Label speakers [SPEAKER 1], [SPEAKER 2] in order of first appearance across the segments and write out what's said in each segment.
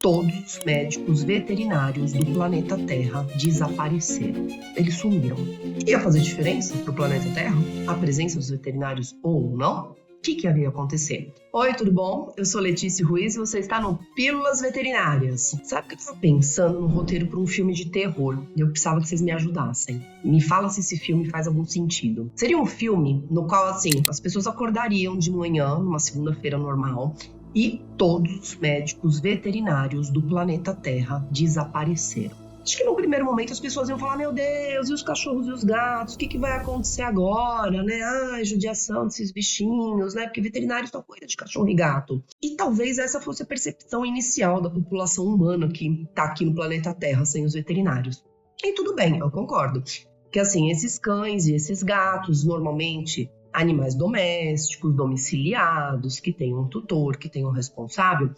[SPEAKER 1] todos os médicos veterinários do planeta Terra desapareceram. Eles sumiram. Ia fazer diferença para o planeta Terra? A presença dos veterinários ou não? O que ia acontecer? Oi, tudo bom? Eu sou Letícia Ruiz e você está no Pílulas Veterinárias. Sabe que eu estava pensando no roteiro para um filme de terror e eu precisava que vocês me ajudassem. Me fala se esse filme faz algum sentido. Seria um filme no qual, assim, as pessoas acordariam de manhã, numa segunda-feira normal, e todos os médicos veterinários do planeta Terra desapareceram. Acho que no primeiro momento as pessoas iam falar, meu Deus, e os cachorros e os gatos, o que vai acontecer agora, né? Ai, judiação desses bichinhos, né? Porque veterinários só cuidam de cachorro e gato. E talvez essa fosse a percepção inicial da população humana que tá aqui no planeta Terra sem os veterinários. E tudo bem, eu concordo. Que assim, esses cães e esses gatos, normalmente animais domésticos, domiciliados, que têm um tutor, que têm um responsável,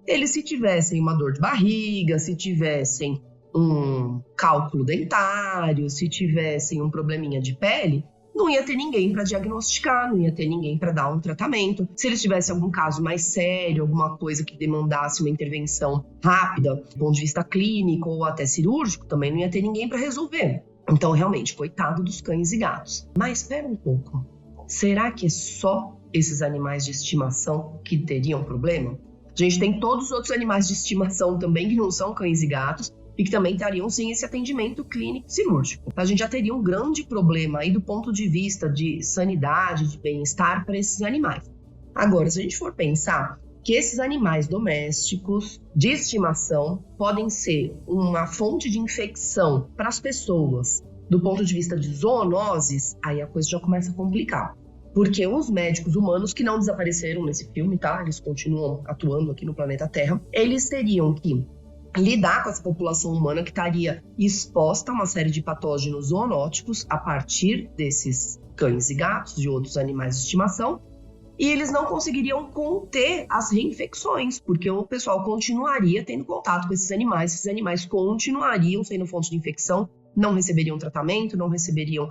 [SPEAKER 1] eles se tivessem uma dor de barriga, se tivessem um cálculo dentário, se tivessem um probleminha de pele, não ia ter ninguém para diagnosticar, não ia ter ninguém para dar um tratamento. Se eles tivessem algum caso mais sério, alguma coisa que demandasse uma intervenção rápida, do ponto de vista clínico ou até cirúrgico, também não ia ter ninguém para resolver. Então, realmente, coitado dos cães e gatos. Mas espera um pouco. Será que é só esses animais de estimação que teriam problema? A gente tem todos os outros animais de estimação também que não são cães e gatos, e que também estariam sem esse atendimento clínico cirúrgico. A gente já teria um grande problema aí do ponto de vista de sanidade, de bem-estar para esses animais. Agora, se a gente for pensar que esses animais domésticos de estimação podem ser uma fonte de infecção para as pessoas do ponto de vista de zoonoses, aí a coisa já começa a complicar. Porque os médicos humanos que não desapareceram nesse filme, tá? Eles continuam atuando aqui no planeta Terra, eles teriam que lidar com essa população humana que estaria exposta a uma série de patógenos zoonóticos a partir desses cães e gatos, de outros animais de estimação, e eles não conseguiriam conter as reinfecções, porque o pessoal continuaria tendo contato com esses animais continuariam sendo fonte de infecção, não receberiam tratamento, não receberiam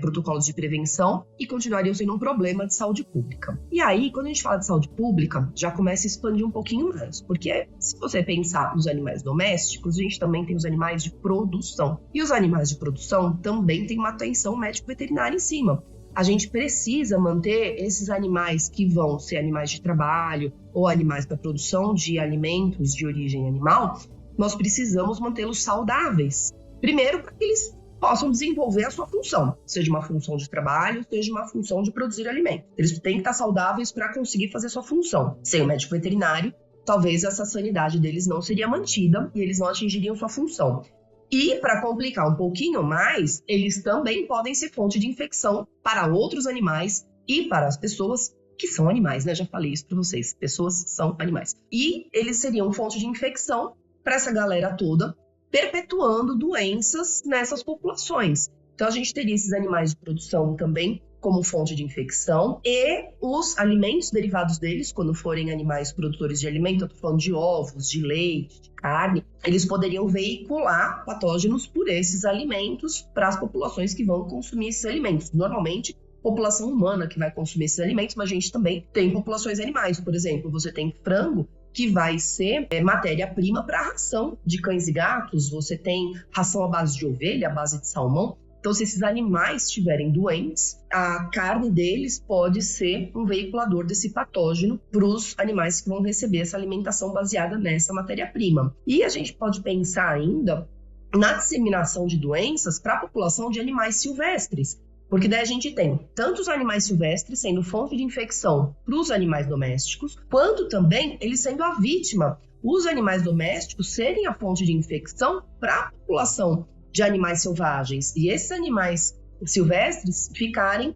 [SPEAKER 1] protocolos de prevenção e continuariam sendo um problema de saúde pública. E aí, quando a gente fala de saúde pública, já começa a expandir um pouquinho mais, porque se você pensar nos animais domésticos, a gente também tem os animais de produção. E os animais de produção também têm uma atenção médico-veterinária em cima. A gente precisa manter esses animais que vão ser animais de trabalho ou animais para produção de alimentos de origem animal, nós precisamos mantê-los saudáveis. Primeiro, para que eles possam desenvolver a sua função, seja uma função de trabalho, seja uma função de produzir alimento. Eles têm que estar saudáveis para conseguir fazer sua função. Sem o médico veterinário, talvez essa sanidade deles não seria mantida e eles não atingiriam sua função. E, para complicar um pouquinho mais, eles também podem ser fonte de infecção para outros animais e para as pessoas que são animais, né? Já falei isso para vocês, pessoas são animais. E eles seriam fonte de infecção para essa galera toda, perpetuando doenças nessas populações. Então, a gente teria esses animais de produção também como fonte de infecção e os alimentos derivados deles, quando forem animais produtores de alimento, eu estou falando de ovos, de leite, de carne, eles poderiam veicular patógenos por esses alimentos para as populações que vão consumir esses alimentos. Normalmente, população humana que vai consumir esses alimentos, mas a gente também tem populações animais. Por exemplo, você tem frango, que vai ser matéria-prima para a ração de cães e gatos, você tem ração à base de ovelha, à base de salmão. Então, se esses animais estiverem doentes, a carne deles pode ser um veiculador desse patógeno para os animais que vão receber essa alimentação baseada nessa matéria-prima. E a gente pode pensar ainda na disseminação de doenças para a população de animais silvestres. Porque daí a gente tem tanto os animais silvestres sendo fonte de infecção para os animais domésticos, quanto também eles sendo a vítima, os animais domésticos serem a fonte de infecção para a população de animais selvagens. E esses animais silvestres ficarem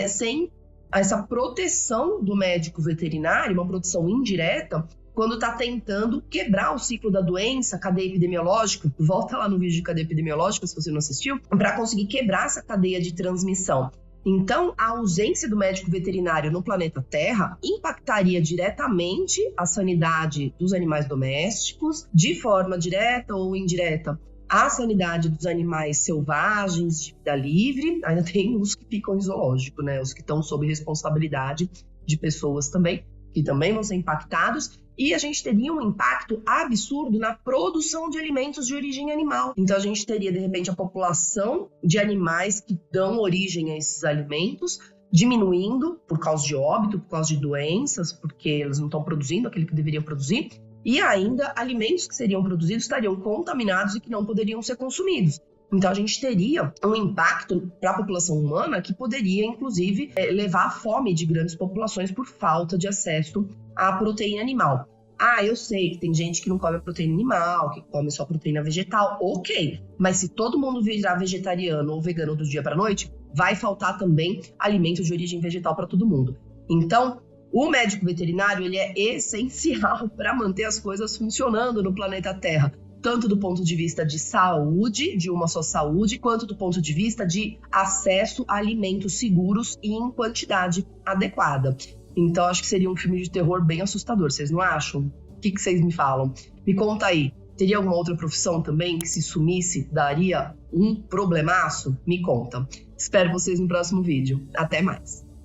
[SPEAKER 1] sem essa proteção do médico veterinário, uma proteção indireta, quando está tentando quebrar o ciclo da doença, cadeia epidemiológica, volta lá no vídeo de cadeia epidemiológica, se você não assistiu, para conseguir quebrar essa cadeia de transmissão. Então, a ausência do médico veterinário no planeta Terra impactaria diretamente a sanidade dos animais domésticos, de forma direta ou indireta, a sanidade dos animais selvagens, de vida livre. Ainda tem os que ficam em zoológico, né? Os que estão sob responsabilidade de pessoas também, que também vão ser impactados. E a gente teria um impacto absurdo na produção de alimentos de origem animal. Então a gente teria, de repente, a população de animais que dão origem a esses alimentos diminuindo por causa de óbito, por causa de doenças, porque eles não estão produzindo aquilo que deveriam produzir. E ainda alimentos que seriam produzidos estariam contaminados e que não poderiam ser consumidos. Então a gente teria um impacto para a população humana que poderia, inclusive, levar à fome de grandes populações por falta de acesso à proteína animal. Eu sei que tem gente que não come proteína animal, que come só proteína vegetal, ok. Mas se todo mundo virar vegetariano ou vegano do dia para a noite, vai faltar também alimentos de origem vegetal para todo mundo. Então, o médico veterinário ele é essencial para manter as coisas funcionando no planeta Terra, tanto do ponto de vista de saúde, de uma só saúde, quanto do ponto de vista de acesso a alimentos seguros e em quantidade adequada. Então, acho que seria um filme de terror bem assustador, vocês não acham? O que vocês me falam? Me conta aí, teria alguma outra profissão também que se sumisse daria um problemaço? Me conta. Espero vocês no próximo vídeo. Até mais!